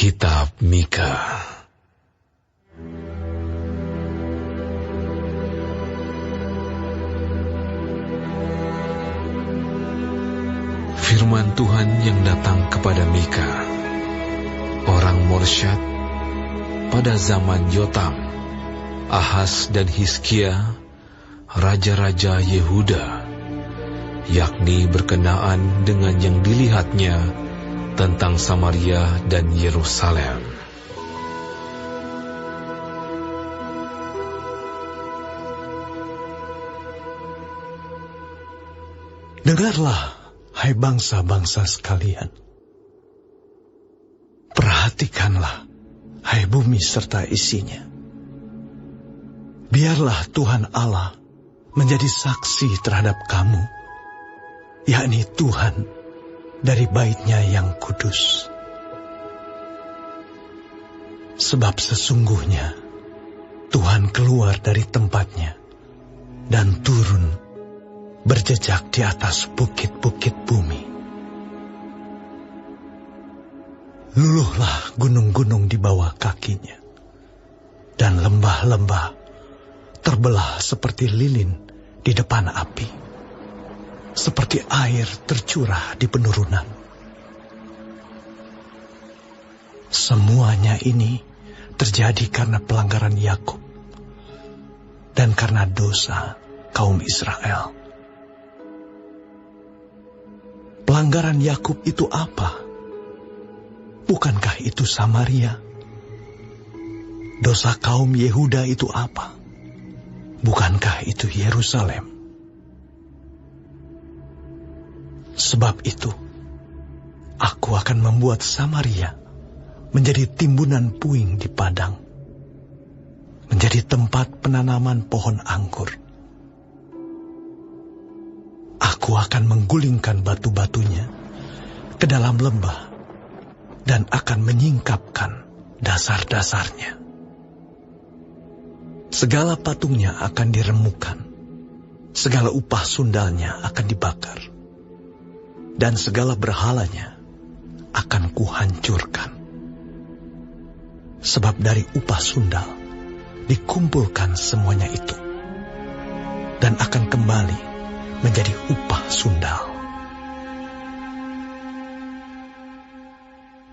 Kitab Mika. Firman Tuhan yang datang kepada Mika, orang Morsyad, pada zaman Yotam, Ahaz dan Hizkia, raja-raja Yehuda, yakni berkenaan dengan yang dilihatnya tentang Samaria dan Yerusalem. Dengarlah, hai bangsa-bangsa sekalian. Perhatikanlah, hai bumi serta isinya. Biarlah Tuhan Allah menjadi saksi terhadap kamu, yakni Tuhan dari bait-Nya yang kudus. Sebab sesungguhnya Tuhan keluar dari tempatnya dan turun berjejak di atas bukit-bukit bumi. Luluhlah gunung-gunung di bawah kakinya, dan lembah-lembah terbelah seperti lilin di depan api, seperti air tercurah di penurunan. Semuanya ini terjadi karena pelanggaran Yakub dan karena dosa kaum Israel. Pelanggaran Yakub itu apa? Bukankah itu Samaria? Dosa kaum Yehuda itu apa? Bukankah itu Yerusalem? Sebab itu, aku akan membuat Samaria menjadi timbunan puing di padang, menjadi tempat penanaman pohon anggur. Aku akan menggulingkan batu-batunya ke dalam lembah dan akan menyingkapkan dasar-dasarnya. Segala patungnya akan diremukkan, segala upah sundalnya akan dibakar, dan segala berhalanya akan kuhancurkan. Sebab dari upah sundal dikumpulkan semuanya itu, dan akan kembali menjadi upah sundal.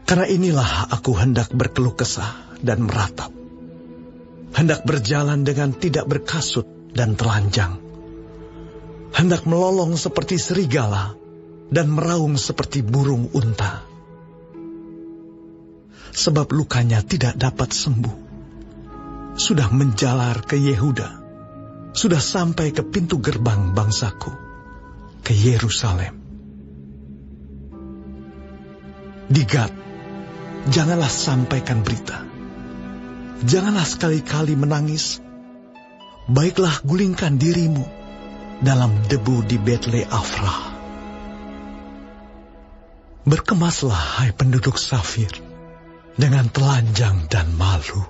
Karena inilah aku hendak berkeluh kesah dan meratap, hendak berjalan dengan tidak berkasut dan telanjang, hendak melolong seperti serigala dan meraung seperti burung unta. Sebab lukanya tidak dapat sembuh, sudah menjalar ke Yehuda, sudah sampai ke pintu gerbang bangsaku, ke Yerusalem. Di Gad, janganlah sampaikan berita, janganlah sekali-kali menangis. Baiklah gulingkan dirimu dalam debu di Betle Afrah. Berkemaslah, hai penduduk Safir, dengan telanjang dan malu.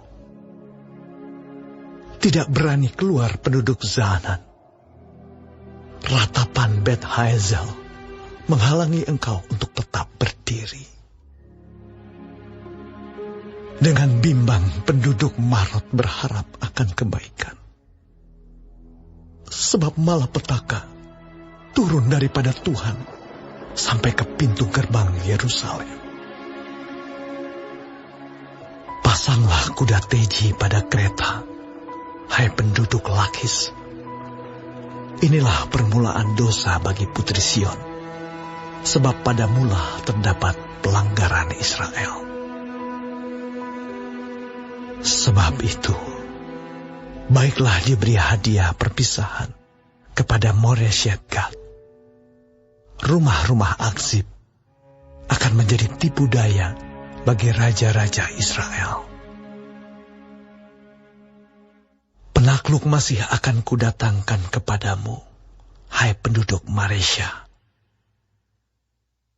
Tidak berani keluar penduduk Zanan. Ratapan Bet Haezel menghalangi engkau untuk tetap berdiri. Dengan bimbang penduduk Marot berharap akan kebaikan. Sebab malapetaka turun daripada Tuhan sampai ke pintu gerbang Yerusalem. Pasanglah kuda teji pada kereta, hai penduduk Lakis. Inilah permulaan dosa bagi putri Sion, sebab pada mula terdapat pelanggaran Israel. Sebab itu, baiklah diberi hadiah perpisahan kepada Moreshet Gad. Rumah-rumah Akzib akan menjadi tipu daya bagi raja-raja Israel. Penakluk masih akan kudatangkan kepadamu, hai penduduk Maresya.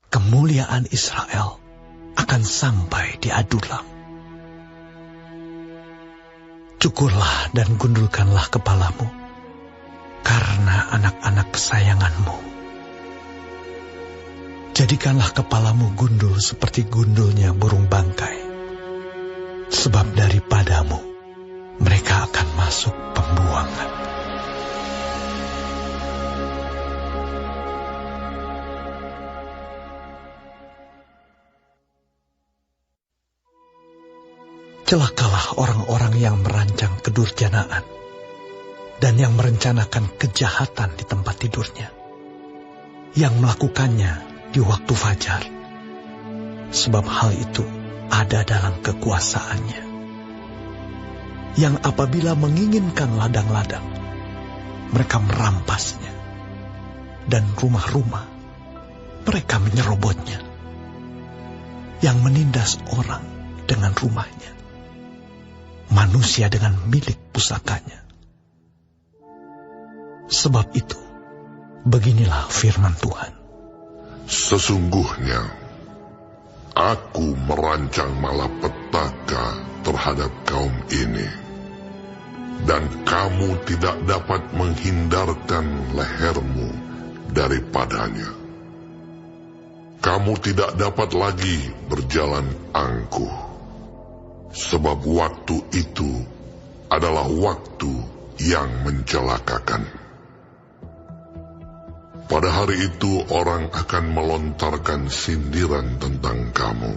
Kemuliaan Israel akan sampai di Adulam. Cukurlah dan gundulkanlah kepalamu, karena anak-anak kesayanganmu. Jadikanlah kepalamu gundul seperti gundulnya burung bangkai, sebab daripadamu mereka akan masuk pembuangan. Celakalah orang-orang yang merancang kedurjanaan dan yang merencanakan kejahatan di tempat tidurnya, yang melakukannya di waktu fajar, sebab hal itu ada dalam kekuasaannya, yang apabila menginginkan ladang-ladang, mereka merampasnya, dan rumah-rumah mereka menyerobotnya, yang menindas orang dengan rumahnya, manusia dengan milik pusakanya. Sebab itu, beginilah firman Tuhan. Sesungguhnya, aku merancang malapetaka terhadap kaum ini, dan kamu tidak dapat menghindarkan lehermu daripadanya. Kamu tidak dapat lagi berjalan angkuh, sebab waktu itu adalah waktu yang mencelakakan. Pada hari itu orang akan melontarkan sindiran tentang kamu,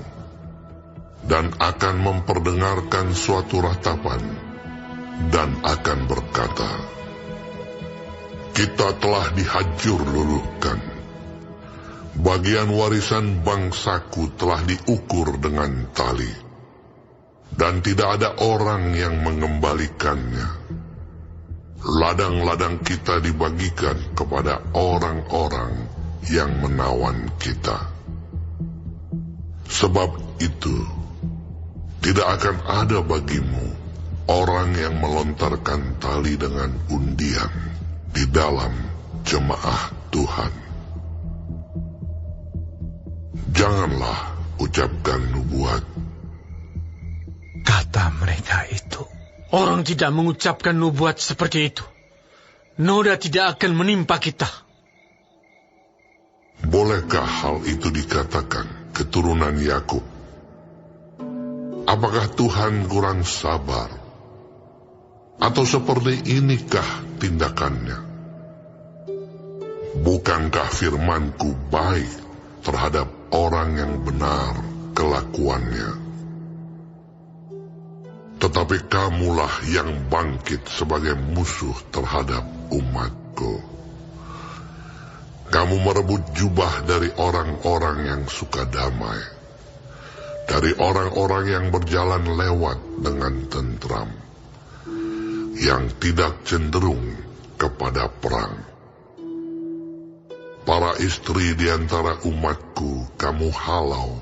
dan akan memperdengarkan suatu ratapan, dan akan berkata, kita telah dihajur luluhkan. Bagian warisan bangsaku telah diukur dengan tali, dan tidak ada orang yang mengembalikannya. Ladang-ladang kita dibagikan kepada orang-orang yang menawan kita. Sebab itu, tidak akan ada bagimu orang yang melontarkan tali dengan undian di dalam jemaah Tuhan. Janganlah ucapkan nubuat, kata mereka itu. Orang tidak mengucapkan nubuat seperti itu. Noda tidak akan menimpa kita. Bolehkah hal itu dikatakan keturunan Yakub? Apakah Tuhan kurang sabar? Atau seperti inikah tindakannya? Bukankah firmanku baik terhadap orang yang benar kelakuannya? Tetapi kamulah yang bangkit sebagai musuh terhadap umatku. Kamu merebut jubah dari orang-orang yang suka damai, dari orang-orang yang berjalan lewat dengan tentram, yang tidak cenderung kepada perang. Para istri di antara umatku kamu halau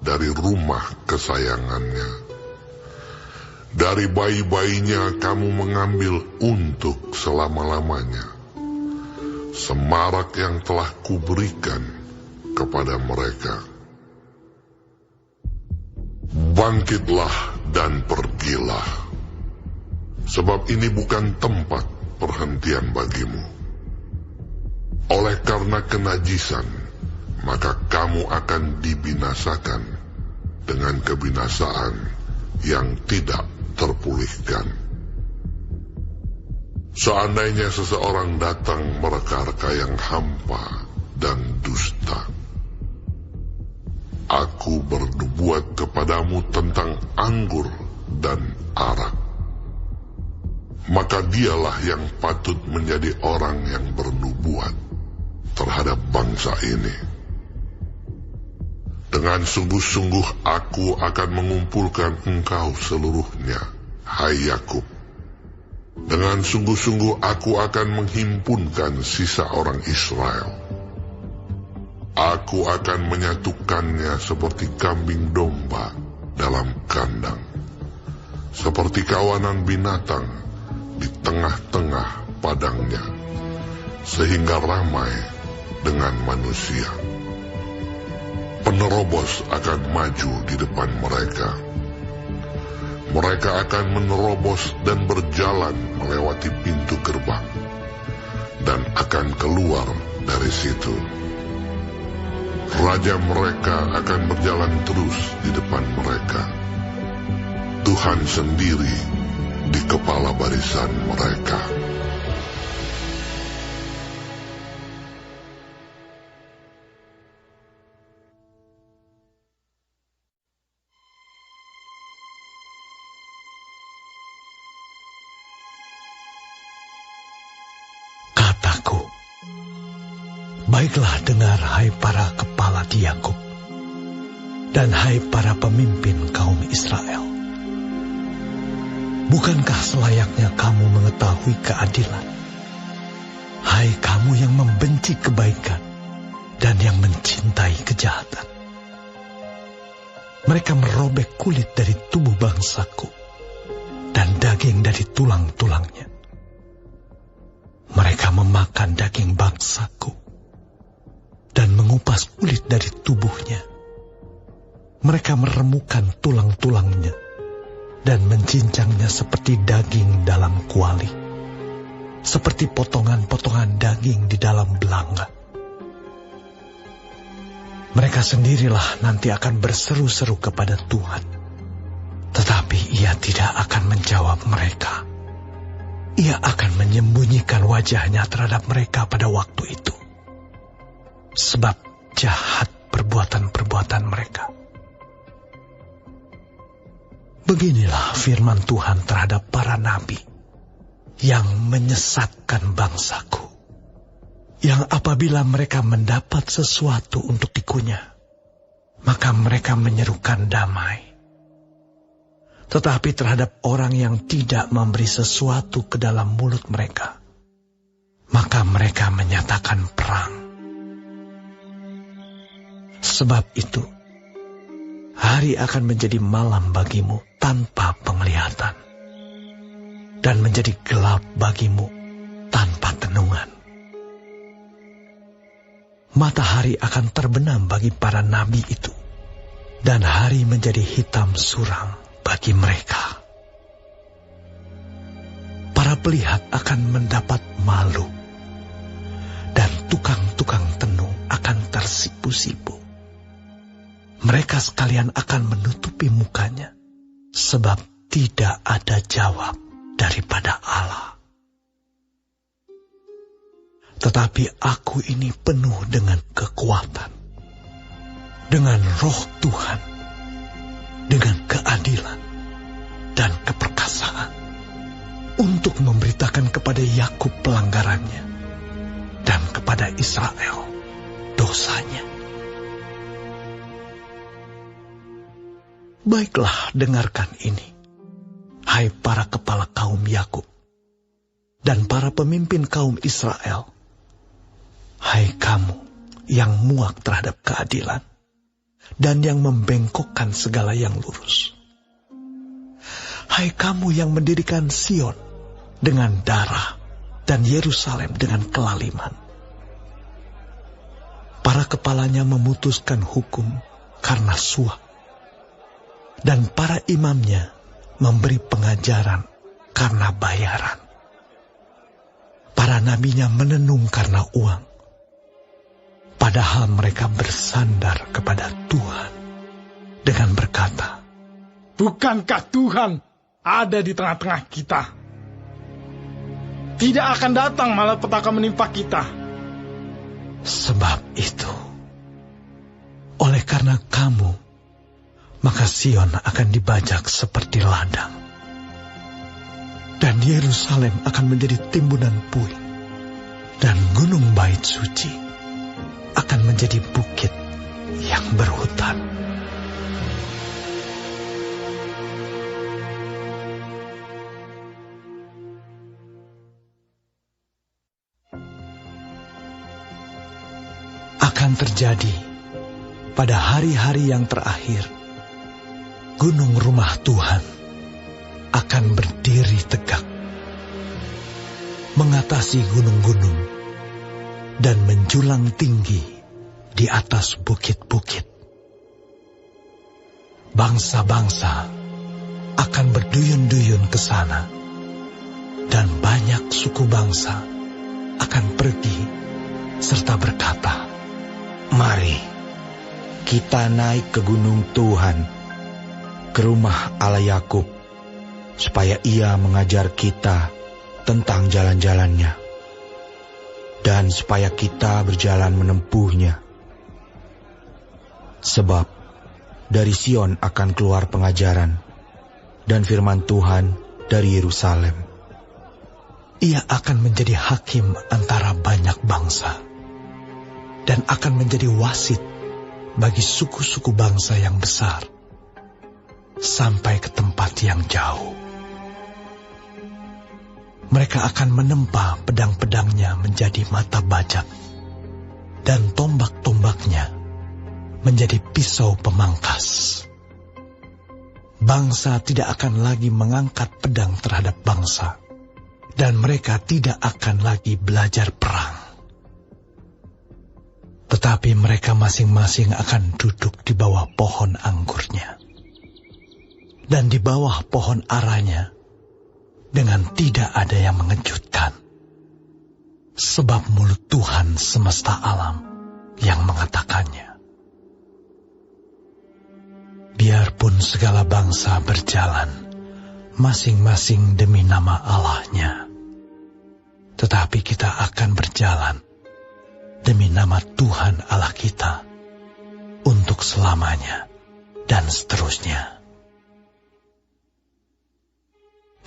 dari rumah kesayangannya. Dari bayi-bayinya kamu mengambil untuk selama-lamanya semarak yang telah kuberikan kepada mereka. Bangkitlah dan pergilah, sebab ini bukan tempat perhentian bagimu. Oleh karena kenajisan, maka kamu akan dibinasakan dengan kebinasaan yang tidak terpulihkan. Seandainya seseorang datang mereka-reka yang hampa dan dusta, aku bernubuat kepadamu tentang anggur dan arak, maka dialah yang patut menjadi orang yang bernubuat terhadap bangsa ini. Dengan sungguh-sungguh aku akan mengumpulkan engkau seluruhnya, hai Yakub. Dengan sungguh-sungguh aku akan menghimpunkan sisa orang Israel. Aku akan menyatukannya seperti kambing domba dalam kandang, seperti kawanan binatang di tengah-tengah padangnya, sehingga ramai dengan manusia. Penerobos akan maju di depan mereka. Mereka akan menerobos dan berjalan melewati pintu gerbang, dan akan keluar dari situ. Raja mereka akan berjalan terus di depan mereka. Tuhan sendiri di kepala barisan mereka. Kataku, baiklah dengar hai para kepala di Yakub, dan hai para pemimpin kaum Israel. Bukankah selayaknya kamu mengetahui keadilan? Hai kamu yang membenci kebaikan dan yang mencintai kejahatan. Mereka merobek kulit dari tubuh bangsaku dan daging dari tulang-tulangnya. Mereka memakan daging bangsaku dan mengupas kulit dari tubuhnya. Mereka meremukan tulang-tulangnya dan mencincangnya seperti daging dalam kuali, seperti potongan-potongan daging di dalam belanga. Mereka sendirilah nanti akan berseru-seru kepada Tuhan, tetapi Ia tidak akan menjawab mereka. Ia akan menyembunyikan wajahnya terhadap mereka pada waktu itu, sebab jahat perbuatan-perbuatan mereka. Beginilah firman Tuhan terhadap para nabi yang menyesatkan bangsaku, yang apabila mereka mendapat sesuatu untuk dikunyah, maka mereka menyerukan damai. Tetapi terhadap orang yang tidak memberi sesuatu ke dalam mulut mereka, maka mereka menyatakan perang. Sebab itu, hari akan menjadi malam bagimu tanpa penglihatan, dan menjadi gelap bagimu tanpa tenungan. Matahari akan terbenam bagi para nabi itu, dan hari menjadi hitam suram bagi mereka. Para pelihat akan mendapat malu, dan tukang-tukang tenung akan tersipu-sipu. Mereka sekalian akan menutupi mukanya, sebab tidak ada jawab daripada Allah. Tetapi aku ini penuh dengan kekuatan, dengan roh Tuhan, dengan keadilan dan keperkasaan, untuk memberitakan kepada Yakub pelanggarannya, dan kepada Israel dosanya. Baiklah, dengarkan ini, hai para kepala kaum Yakub dan para pemimpin kaum Israel, hai kamu yang muak terhadap keadilan dan yang membengkokkan segala yang lurus. Hai kamu yang mendirikan Sion dengan darah dan Yerusalem dengan kelaliman. Para kepalanya memutuskan hukum karena suap, dan para imamnya memberi pengajaran karena bayaran. Para nabinya menenung karena uang, padahal mereka bersandar kepada Tuhan dengan berkata, bukankah Tuhan ada di tengah-tengah kita? Tidak akan datang malapetaka menimpa kita. Sebab itu, oleh karena kamu, maka Sion akan dibajak seperti ladang, dan Yerusalem akan menjadi timbunan puing, dan gunung bait suci akan menjadi bukit yang berhutan. Akan terjadi pada hari-hari yang terakhir, gunung rumah Tuhan akan berdiri tegak, mengatasi gunung-gunung dan menjulang tinggi di atas bukit-bukit. Bangsa-bangsa akan berduyun-duyun ke sana, dan banyak suku bangsa akan pergi serta berkata, mari kita naik ke gunung Tuhan, ke rumah Allah Yakub, supaya Ia mengajar kita tentang jalan-jalannya, dan supaya kita berjalan menempuhnya. Sebab dari Sion akan keluar pengajaran, dan firman Tuhan dari Yerusalem. Ia akan menjadi hakim antara banyak bangsa, dan akan menjadi wasit bagi suku-suku bangsa yang besar, sampai ke tempat yang jauh. Mereka akan menempa pedang-pedangnya menjadi mata bajak, dan tombak-tombaknya menjadi pisau pemangkas. Bangsa tidak akan lagi mengangkat pedang terhadap bangsa, dan mereka tidak akan lagi belajar perang. Tetapi mereka masing-masing akan duduk di bawah pohon anggurnya, dan di bawah pohon aranya, dengan tidak ada yang mengejutkan. Sebab mulut Tuhan semesta alam yang mengatakannya. Biarpun segala bangsa berjalan, masing-masing demi nama Allahnya, tetapi kita akan berjalan demi nama Tuhan Allah kita, untuk selamanya dan seterusnya.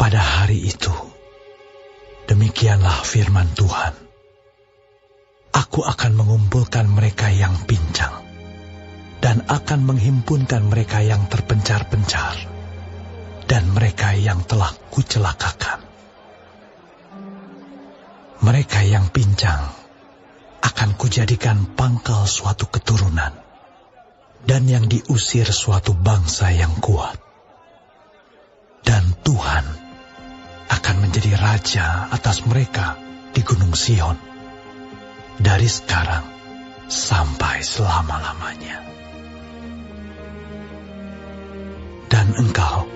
Pada hari itu, demikianlah firman Tuhan. Aku akan mengumpulkan mereka yang pincang, dan akan menghimpunkan mereka yang terpencar-pencar, dan mereka yang telah kucelakakan. Mereka yang pincang akan kujadikan pangkal suatu keturunan, dan yang diusir suatu bangsa yang kuat. Dan Tuhan akan menjadi raja atas mereka di Gunung Sion, dari sekarang sampai selama-lamanya. Dan engkau,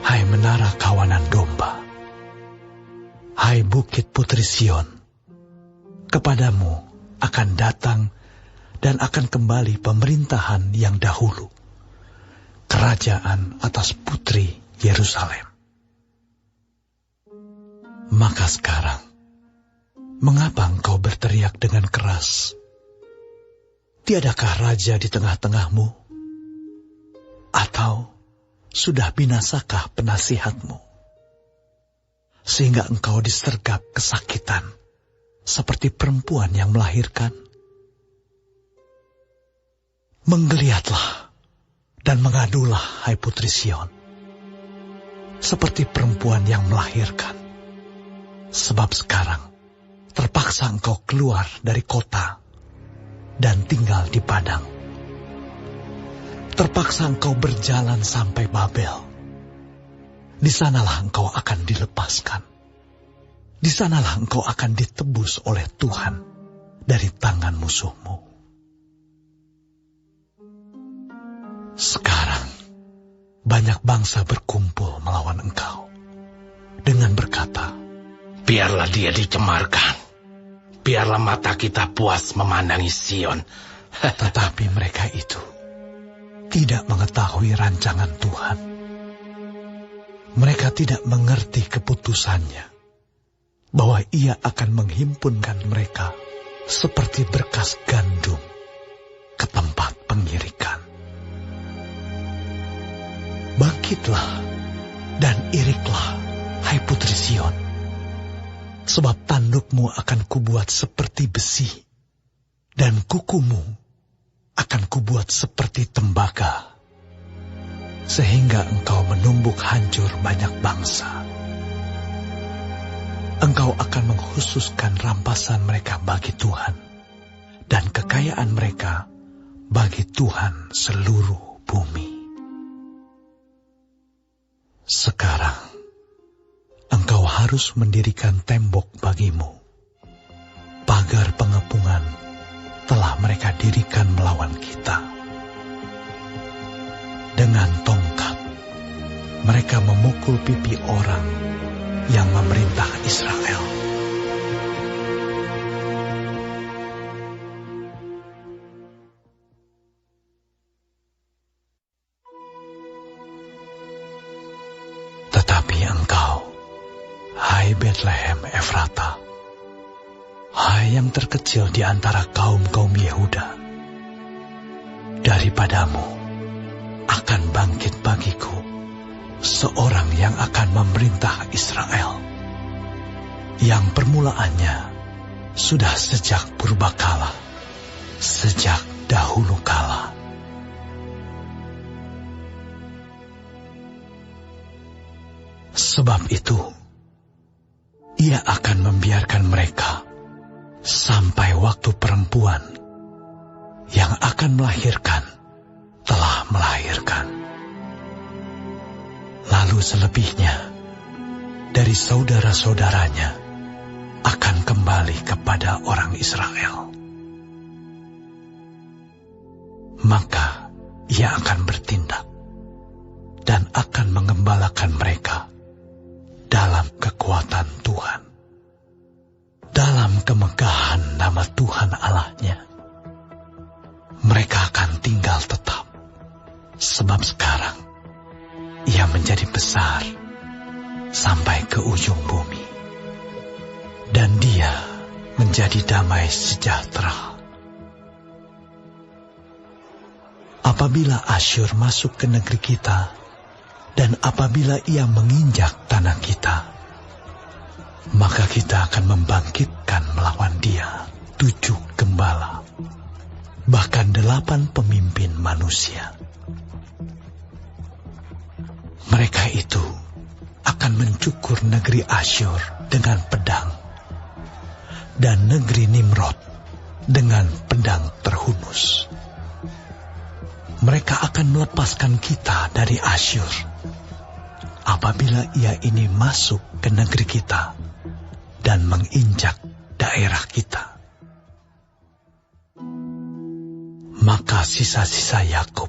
hai menara kawanan domba, hai bukit putri Sion, kepadamu akan datang dan akan kembali pemerintahan yang dahulu, kerajaan atas putri Yerusalem. Maka sekarang, mengapa engkau berteriak dengan keras? Tiadakah raja di tengah-tengahmu? Atau sudah binasakah penasihatmu? Sehingga engkau disergap kesakitan, seperti perempuan yang melahirkan. Menggeliatlah dan mengadulah, hai putri Sion, seperti perempuan yang melahirkan. Sebab sekarang terpaksa engkau keluar dari kota dan tinggal di padang. Terpaksa engkau berjalan sampai Babel. Di sanalah engkau akan dilepaskan. Di sanalah engkau akan ditebus oleh Tuhan dari tangan musuhmu. Sekarang banyak bangsa berkumpul melawan engkau dengan berkata, biarlah dia dicemarkan. Biarlah mata kita puas memandangi Sion. Tetapi mereka itu tidak mengetahui rancangan Tuhan. Mereka tidak mengerti keputusannya, bahwa Ia akan menghimpunkan mereka seperti berkas gandum ke tempat pengirikan. Bangkitlah dan iriklah, hai putri Sion, sebab tandukmu akan kubuat seperti besi, dan kukumu akan kubuat seperti tembaga, sehingga engkau menumbuk hancur banyak bangsa. Engkau akan mengkhususkan rampasan mereka bagi Tuhan, dan kekayaan mereka bagi Tuhan seluruh bumi. Sekarang, engkau harus mendirikan tembok bagimu. Pagar pengepungan telah mereka dirikan melawan kita. Dengan tongkat, mereka memukul pipi orang yang memerintah Israel. Tetapi engkau, hai Betlehem Efrata, hai yang terkecil di antara kaum-kaum Yehuda, daripadamu akan bangkit bagiku seorang yang akan memerintah Israel, yang permulaannya sudah sejak purbakala, sejak dahulu kala. Sebab itu, ia akan membiarkan mereka sampai waktu perempuan yang akan melahirkan telah melahirkan. Lalu selebihnya dari saudara-saudaranya akan kembali kepada orang Israel. Maka ia akan bertindak dan akan mengembalakan mereka dalam kekuatan Tuhan, dalam kemegahan nama Tuhan Allahnya. Mereka akan tinggal tetap, sebab sekarang ia menjadi besar sampai ke ujung bumi, dan dia menjadi damai sejahtera. Apabila Asyur masuk ke negeri kita, dan apabila ia menginjak tanah kita, maka kita akan membangkitkan melawan dia 7 gembala, bahkan 8 pemimpin manusia. Mereka itu akan mencukur negeri Asyur dengan pedang, dan negeri Nimrod dengan pedang terhunus. Mereka akan melepaskan kita dari Asyur apabila ia ini masuk ke negeri kita dan menginjak daerah kita. Maka sisa-sisa Yakub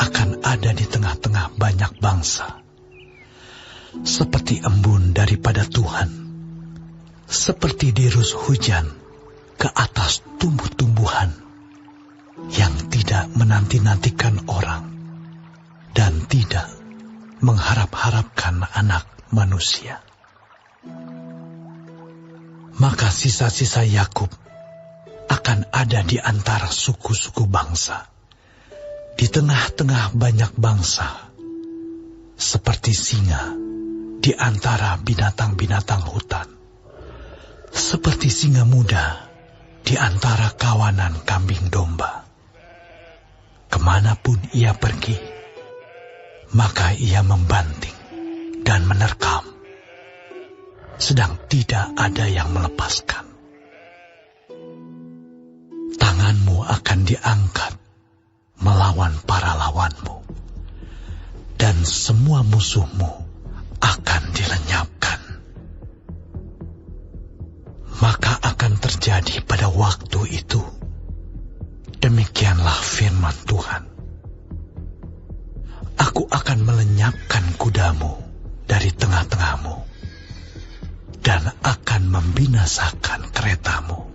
akan ada di tengah-tengah banyak bangsa, seperti embun daripada Tuhan, seperti dirus hujan ke atas tumbuh-tumbuhan yang tidak menanti-nantikan orang dan tidak mengharap-harapkan anak manusia. Maka sisa-sisa Yakub akan ada di antara suku-suku bangsa, di tengah-tengah banyak bangsa, seperti singa di antara binatang-binatang hutan, seperti singa muda di antara kawanan kambing domba. Kemanapun ia pergi, maka ia membanting dan menerkam, sedang tidak ada yang melepaskan. Tanganmu akan diangkat melawan para lawanmu, dan semua musuhmu akan dilenyapkan. Maka akan terjadi pada waktu itu, demikianlah firman Tuhan. Aku akan melenyapkan kudamu dari tengah-tengahmu, dan akan membinasakan keretamu.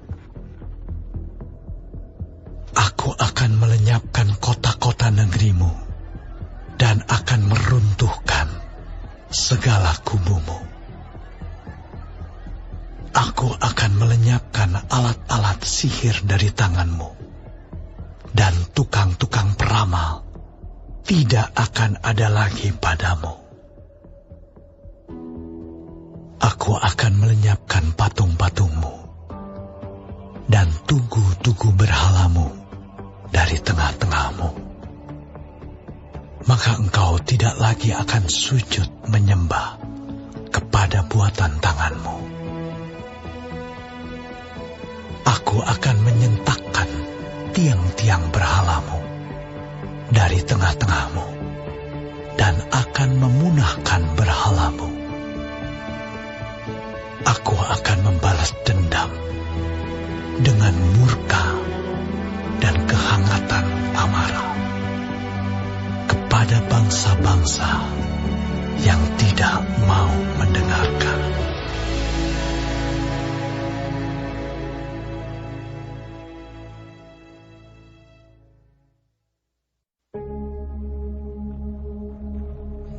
Aku akan melenyapkan kota-kota negerimu, dan akan meruntuhkan segala kubumu. Aku akan melenyapkan alat-alat sihir dari tanganmu, dan tukang-tukang peramal tidak akan ada lagi padamu. Aku akan melenyapkan patung-patungmu dan tugu-tugu berhalamu dari tengah-tengahmu. Maka engkau tidak lagi akan sujud menyembah kepada buatan tanganmu. Aku akan menyentakkan tiang-tiang berhalamu dari tengah-tengahmu, dan akan memunahkan berhalamu. Aku akan membalas dendam dengan murka dan kehangatan amarah kepada bangsa-bangsa yang tidak mau mendengarkan.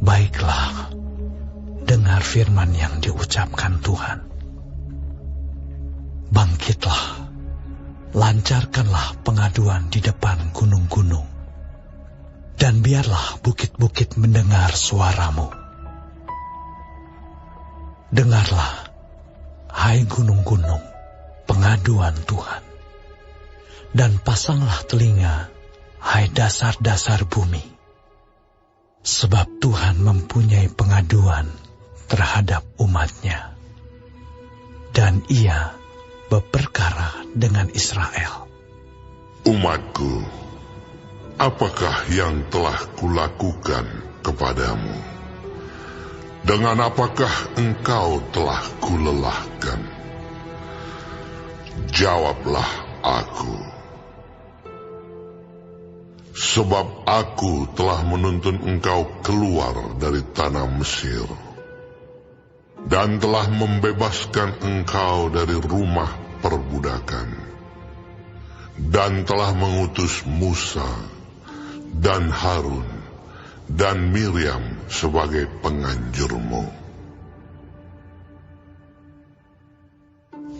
Baiklah, mendengar firman yang diucapkan Tuhan. Bangkitlah, lancarkanlah pengaduan di depan gunung-gunung, dan biarlah bukit-bukit mendengar suaramu. Dengarlah, hai gunung-gunung, pengaduan Tuhan, dan pasanglah telinga, hai dasar-dasar bumi. Sebab Tuhan mempunyai pengaduan terhadap umat-Nya, dan Ia berperkara dengan Israel. Umatku, apakah yang telah kulakukan kepadamu? Dengan apakah engkau telah kulelahkan? Jawablah aku. Sebab aku telah menuntun engkau keluar dari tanah Mesir, dan telah membebaskan engkau dari rumah perbudakan, dan telah mengutus Musa dan Harun dan Miriam sebagai penganjurmu.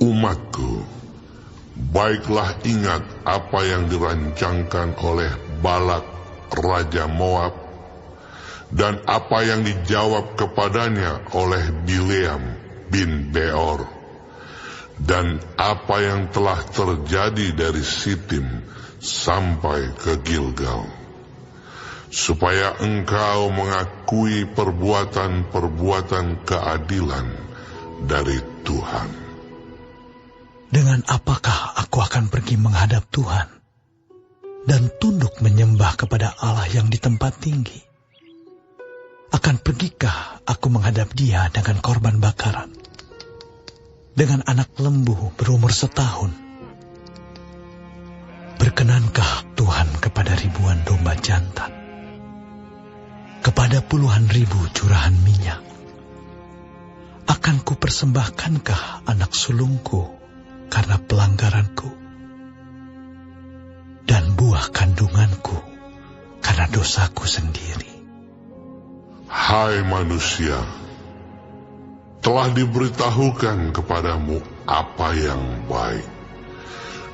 Umatku, baiklah ingat apa yang dirancangkan oleh Balak, Raja Moab, dan apa yang dijawab kepadanya oleh Bileam bin Beor, dan apa yang telah terjadi dari Sitim sampai ke Gilgal, supaya engkau mengakui perbuatan-perbuatan keadilan dari Tuhan. Dengan apakah aku akan pergi menghadap Tuhan dan tunduk menyembah kepada Allah yang di tempat tinggi? Akan pergikah aku menghadap Dia dengan korban bakaran, dengan anak lembu berumur 1 tahun? Berkenankah Tuhan kepada ribuan domba jantan, kepada puluhan ribu curahan minyak? Akan kupersembahkankah anak sulungku karena pelanggaranku, dan buah kandunganku karena dosaku sendiri? Hai manusia, telah diberitahukan kepadamu apa yang baik,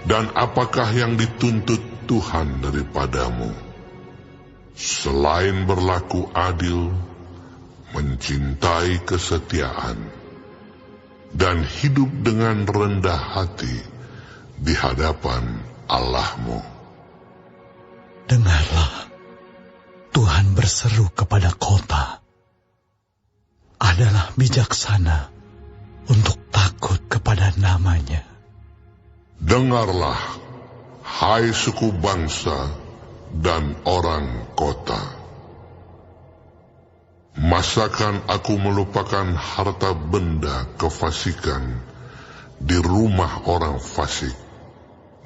dan apakah yang dituntut Tuhan daripadamu, selain berlaku adil, mencintai kesetiaan, dan hidup dengan rendah hati di hadapan Allahmu. Dengarlah, Tuhan berseru kepada kota. Adalah bijaksana untuk takut kepada nama-Nya. Dengarlah, hai suku bangsa dan orang kota. Masakan aku melupakan harta benda kefasikan di rumah orang fasik,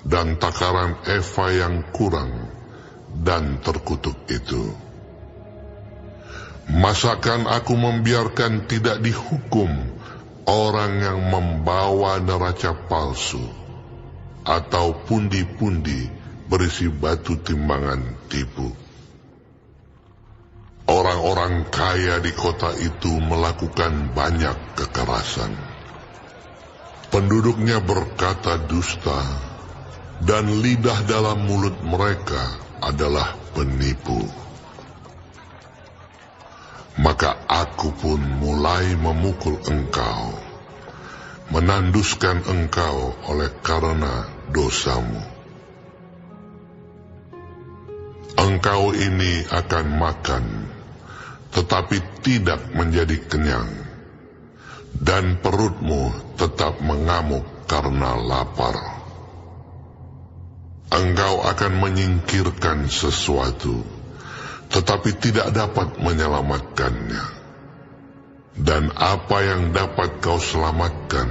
dan takaran eva yang kurang dan terkutuk itu? Masakan aku membiarkan tidak dihukum orang yang membawa neraca palsu, atau pundi-pundi berisi batu timbangan tipu? Orang-orang kaya di kota itu melakukan banyak kekerasan. Penduduknya berkata dusta, dan lidah dalam mulut mereka adalah penipu. Maka aku pun mulai memukul engkau, menanduskan engkau oleh karena dosamu. Engkau ini akan makan, tetapi tidak menjadi kenyang, dan perutmu tetap mengamuk karena lapar. Engkau akan menyingkirkan sesuatu, tetapi tidak dapat menyelamatkannya, dan apa yang dapat kau selamatkan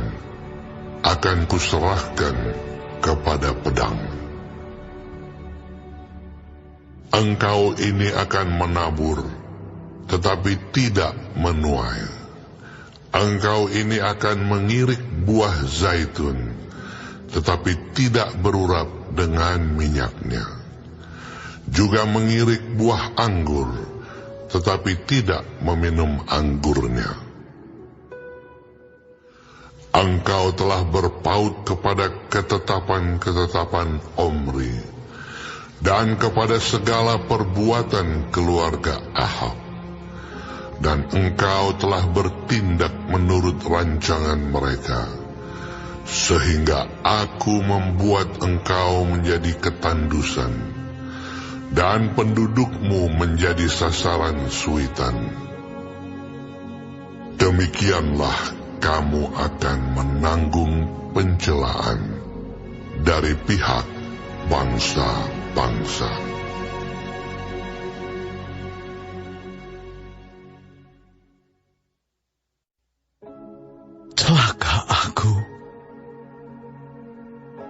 akan kuserahkan kepada pedang. Engkau ini akan menabur, tetapi tidak menuai. Engkau ini akan mengirik buah zaitun, tetapi tidak berurap dengan minyaknya. Juga mengirik buah anggur, tetapi tidak meminum anggurnya. Engkau telah berpaut kepada ketetapan-ketetapan Omri dan kepada segala perbuatan keluarga Ahab. Dan engkau telah bertindak menurut rancangan mereka, sehingga aku membuat engkau menjadi ketandusan, dan pendudukmu menjadi sasaran suitan. Demikianlah kamu akan menanggung pencelaan dari pihak bangsa-bangsa. Celaka aku,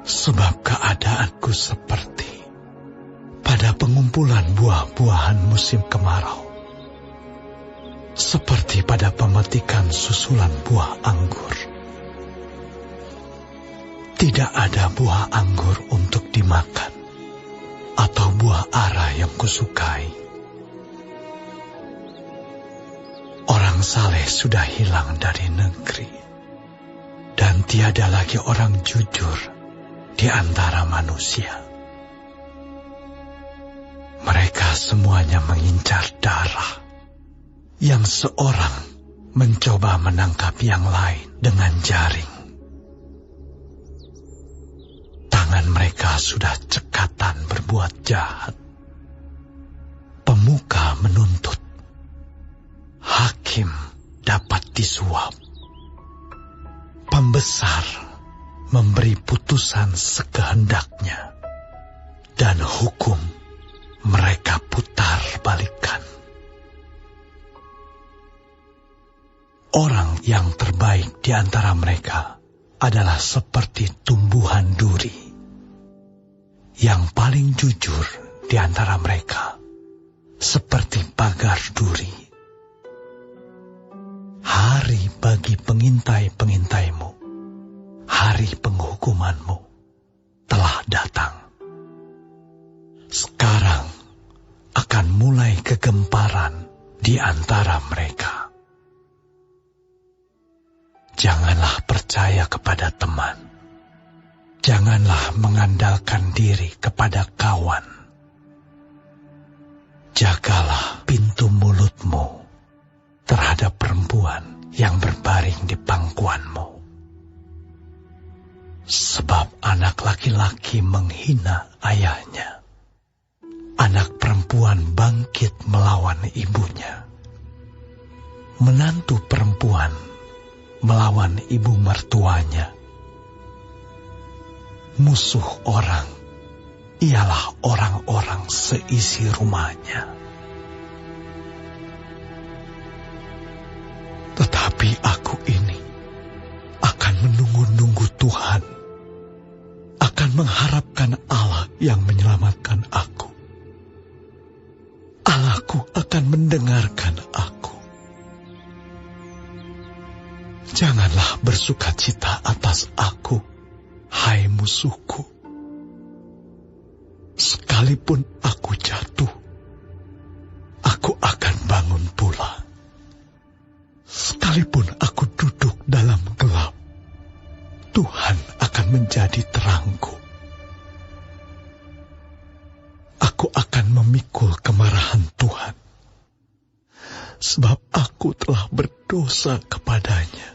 sebab keadaanku seperti pada pengumpulan buah-buahan musim kemarau, seperti pada pemetikan susulan buah anggur. Tidak ada buah anggur untuk dimakan, atau buah ara yang kusukai. Orang saleh sudah hilang dari negeri, dan tiada lagi orang jujur di antara manusia. Mereka semuanya mengincar darah, yang seorang mencoba menangkap yang lain dengan jaring. Tangan mereka sudah cekatan berbuat jahat. Pemuka menuntut, hakim dapat disuap. Pembesar memberi putusan sekehendaknya, dan hukum mereka putar balikan. Orang yang terbaik di antara mereka adalah seperti tumbuhan duri. Yang paling jujur di antara mereka seperti pagar duri. Hari bagi pengintai-pengintaimu, hari penghukumanmu telah datang. Sekarang akan mulai kegemparan di antara mereka. Janganlah percaya kepada teman. Janganlah mengandalkan diri kepada kawan. Jagalah pintu mulutmu terhadap perempuan yang berbaring di pangkuanmu. Sebab anak laki-laki menghina ayahnya. Anak perempuan bangkit melawan ibunya. Menantu perempuan melawan ibu mertuanya. Musuh orang ialah orang-orang seisi rumahnya. Tetapi aku ini akan menunggu-nunggu Tuhan, akan mengharapkan Allah yang menyelamatkan aku. Allahku akan mendengarkan aku. Janganlah bersukacita atas aku, hai musuhku. Sekalipun aku jatuh, aku akan bangun pula. Sekalipun aku duduk dalam gelap, Tuhan akan menjadi terangku. Aku akan memikul kemarahan Tuhan, sebab aku telah berdosa kepadanya,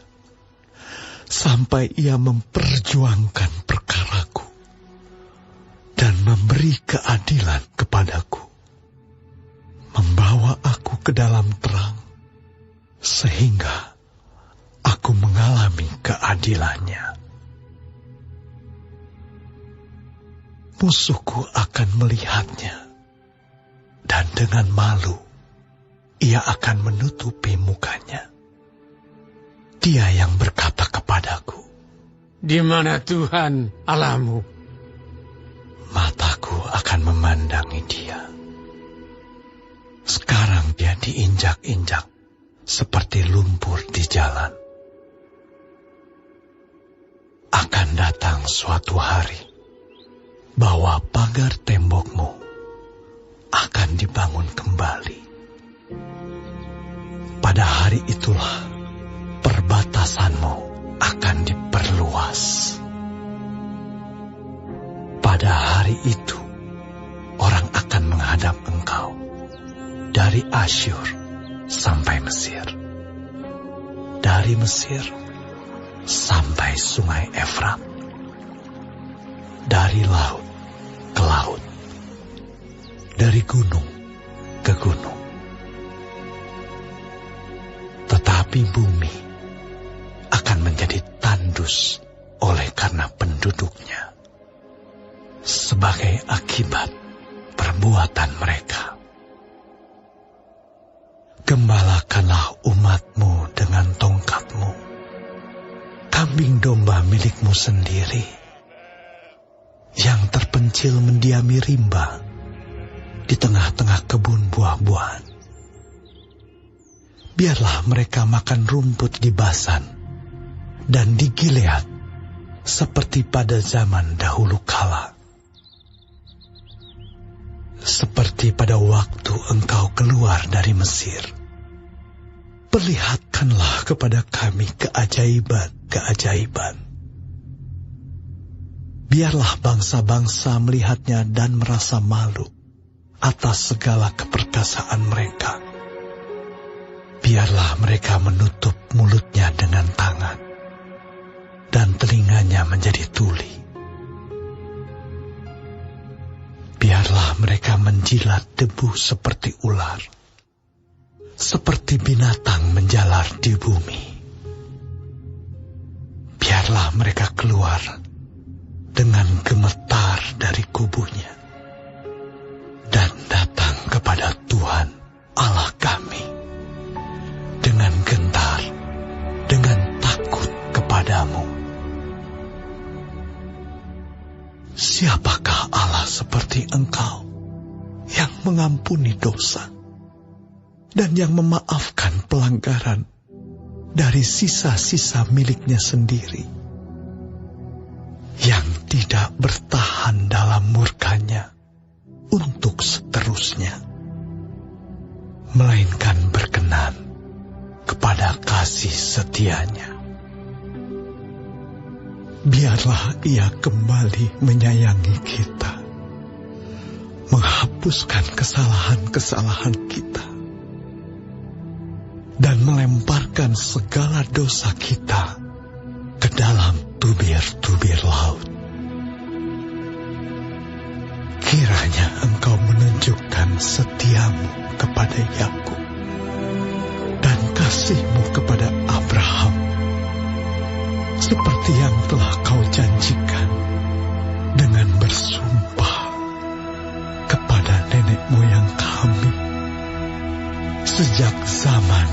sampai Ia memperjuangkan perkaraku dan memberi keadilan kepadaku, membawa aku ke dalam terang, sehingga aku mengalami keadilannya. Musuhku akan melihatnya, dan dengan malu ia akan menutupi mukanya. Dia yang berkata kepadaku, "Di mana Tuhan Allahmu?" Mataku akan memandangi dia. Sekarang dia diinjak-injak seperti lumpur di jalan. Akan datang suatu hari bahwa pagar tembokmu akan dibangun kembali. Pada hari itulah perbatasanmu akan diperluas. Pada hari itu, orang akan menghadap engkau dari Asyur sampai Mesir, dari Mesir sampai sungai Efrat, dari laut ke laut, dari gunung ke gunung. Tetapi bumi akan menjadi tandus oleh karena penduduknya, sebagai akibat perbuatan mereka. Gembalakanlah umatmu dengan tongkatmu, kambing domba milikmu sendiri, yang terpencil mendiami rimba di tengah-tengah kebun buah-buahan. Biarlah mereka makan rumput di Basan dan di Gilead seperti pada zaman dahulu kala. Seperti pada waktu engkau keluar dari Mesir. Perlihatkanlah kepada kami keajaiban-keajaiban. Biarlah bangsa-bangsa melihatnya dan merasa malu atas segala keperkasaan mereka. Biarlah mereka menutup mulutnya dengan tangan, dan telinganya menjadi tuli. Biarlah mereka menjilat debu seperti ular, seperti binatang menjalar di bumi. Biarlah mereka keluar dengan gemetar dari kubunya, dan datang kepada Tuhan Allah kami dengan gentar, dengan takut kepadamu. Siapakah Allah seperti engkau, yang mengampuni dosa dan yang memaafkan pelanggaran dari sisa-sisa miliknya sendiri, yang tidak bertahan dalam murkanya untuk seterusnya, melainkan berkenan kepada kasih setianya. Biarlah ia kembali menyayangi kita, menghapuskan kesalahan-kesalahan kita, dan melemparkan segala dosa kita ke dalam tubir-tubir laut. Kiranya engkau menunjukkan setiamu kepada Yakub dan kasih-Mu kepada Abraham, seperti yang telah kau janjikan dengan bersumpah kepada nenek moyang kami sejak zaman